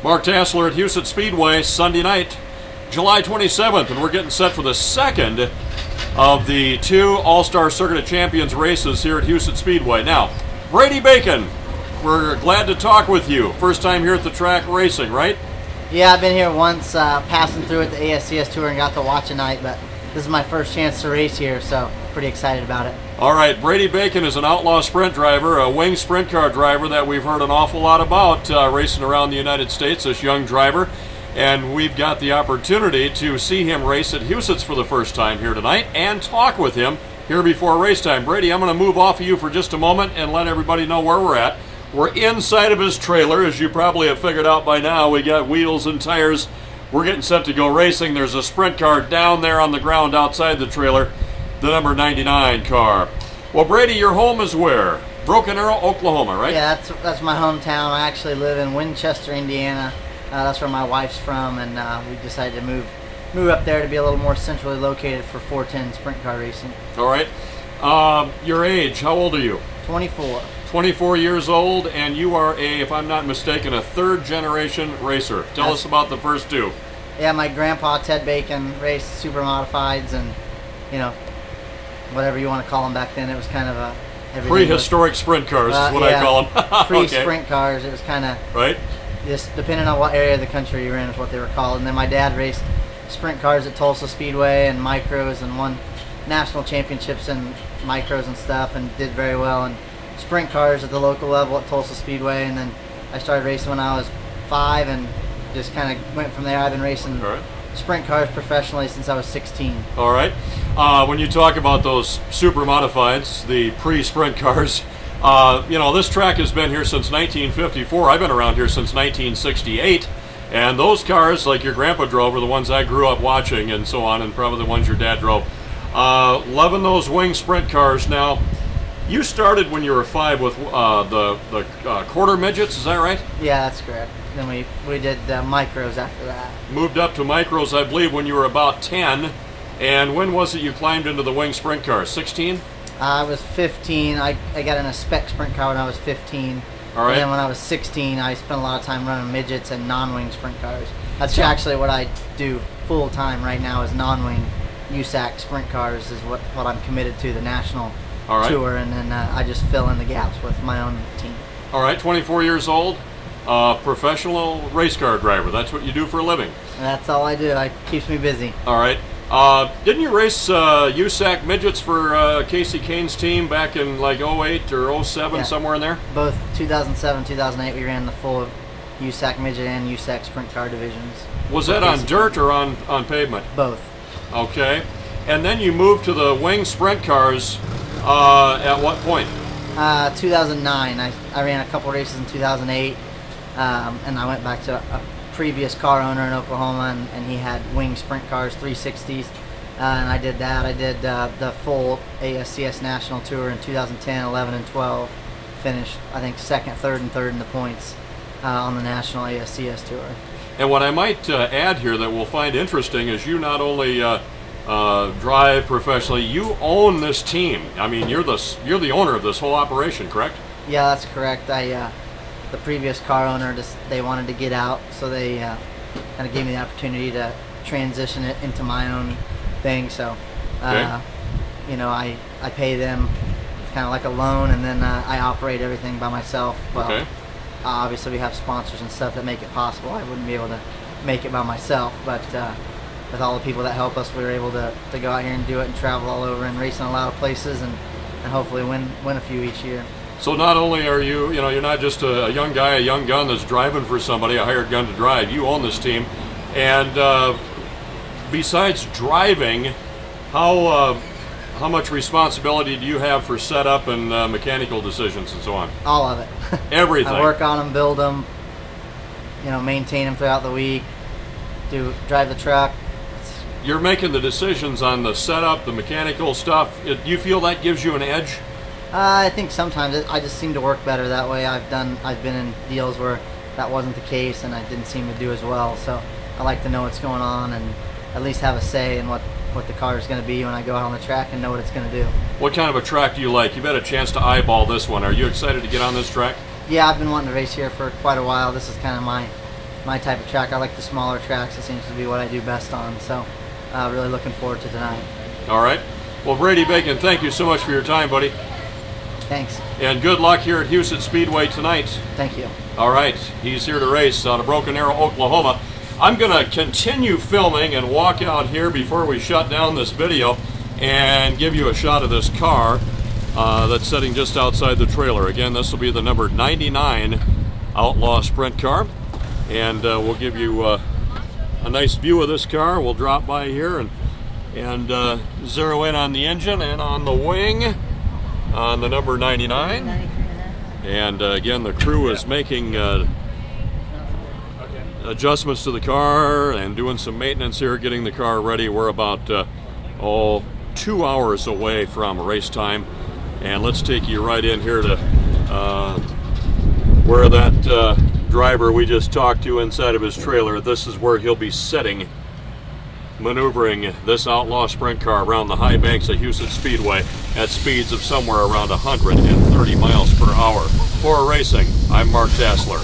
Mark Tassler at Houston Speedway, Sunday night, July 27th, and we're getting set for the second of the two All-Star Circuit of Champions races here at Houston Speedway. Now, Brady Bacon, we're glad to talk with you. First time here at the track racing, right? Yeah, I've been here once, passing through at the ASCS Tour and got to watch a night, but this is my first chance to race here, so pretty excited about it. All right, Brady Bacon is an outlaw sprint driver, a wing sprint car driver that we've heard an awful lot about racing around the United States, this young driver. And we've got the opportunity to see him race at Houston's for the first time here tonight and talk with him here before race time. Brady, I'm going to move off of you for just a moment and let everybody know where we're at. We're inside of his trailer, as you probably have figured out by now. We got wheels and tires. We're getting set to go racing. There's a sprint car down there on the ground outside the trailer, the number 99 car. Well, Brady, your home is where? Broken Arrow, Oklahoma, right? Yeah, that's my hometown. I actually live in Winchester, Indiana. That's where my wife's from, and we decided to move up there to be a little more centrally located for 410 sprint car racing. All right. Your age, how old are you? 24. 24 years old, and you are a, if I'm not mistaken, a third-generation racer. Tell us about the first two. Yeah, my grandpa, Ted Bacon, raced super modifieds and, you know, whatever you want to call them back then. It was kind of a... Prehistoric sprint cars is what I call them. Pre-sprint cars. It was kind of... Right. Just depending on what area of the country you're in is what they were called. And then my dad raced sprint cars at Tulsa Speedway and micros and won national championships in micros and stuff and did very well. And sprint cars at the local level at Tulsa Speedway, and then I started racing when I was 5 and just kind of went from there. I've been racing sprint cars professionally since I was 16. All right. When you talk about those super modifieds, the pre-sprint cars, you know, this track has been here since 1954. I've been around here since 1968, and those cars, like your grandpa drove, are the ones I grew up watching and so on, and probably the ones your dad drove. Loving those wing sprint cars. Now, you started when you were 5 with the quarter midgets, is that right? Yeah, that's correct. Then we did micros after that. Moved up to micros, I believe, when you were about 10. And when was it you climbed into the wing sprint car? 16? I was 15. I got in a spec sprint car when I was 15. All right. And then when I was 16, I spent a lot of time running midgets and non-wing sprint cars. That's actually what I do full time right now, is non-wing USAC sprint cars is what I'm committed to, the national tour, and then I just fill in the gaps with my own team. All right, 24 years old, professional race car driver. That's what you do for a living. That's all I do. It keeps me busy. All right. Didn't you race USAC midgets for Casey Kane's team back in like 08 or 07, somewhere in there? Both 2007, 2008, we ran the full USAC midget and USAC sprint car divisions. Was that on dirt or on pavement? Both. Okay. And then you moved to the wing sprint cars at what point? 2009. I ran a couple races in 2008, and I went back to a previous car owner in Oklahoma, and he had wing sprint cars, 360s, and I did that. I did the full ASCS National Tour in 2010, 11, and 12. Finished, I think, second, third, and third in the points on the National ASCS Tour. And what I might add here that we'll find interesting is you not only drive professionally, you own this team. I mean, you're the owner of this whole operation, correct? Yeah, that's correct. The previous car owner, they wanted to get out, so they kind of gave me the opportunity to transition it into my own thing. So, you know, I pay them kind of like a loan, and then I operate everything by myself. Well, obviously we have sponsors and stuff that make it possible. I wouldn't be able to make it by myself, but with all the people that help us, we were able to go out here and do it and travel all over and race in a lot of places and hopefully win a few each year. So not only are you, you're not just a young guy, a young gun that's driving for somebody, a hired gun to drive. You own this team. And besides driving, how much responsibility do you have for setup and mechanical decisions and so on? All of it. Everything. I work on them, build them, maintain them throughout the week, drive the truck. You're making the decisions on the setup, the mechanical stuff. Do you feel that gives you an edge? I think sometimes I just seem to work better that way. I've been in deals where that wasn't the case and I didn't seem to do as well. So I like to know what's going on and at least have a say in what the car is going to be when I go out on the track and know what it's going to do. What kind of a track do you like? You've had a chance to eyeball this one. Are you excited to get on this track? Yeah, I've been wanting to race here for quite a while. This is kind of my my type of track. I like the smaller tracks. It seems to be what I do best on. So really looking forward to tonight. All right. Well, Brady Bacon, thank you so much for your time, buddy. Thanks. And good luck here at Houston Speedway tonight. Thank you. All right. He's here to race out of Broken Arrow, Oklahoma. I'm going to continue filming and walk out here before we shut down this video and give you a shot of this car that's sitting just outside the trailer. Again, this will be the number 99 Outlaw Sprint car. And we'll give you a nice view of this car. We'll drop by here and zero in on the engine and on the wing on the number 99. And again, the crew is making adjustments to the car and doing some maintenance here, getting the car ready. We're about 2 hours away from race time, and let's take you right in here to where that driver we just talked to inside of his trailer. This is where he'll be sitting, maneuvering this Outlaw Sprint car around the high banks of Houston Speedway at speeds of somewhere around 130 miles per hour. For racing, I'm Mark Tassler.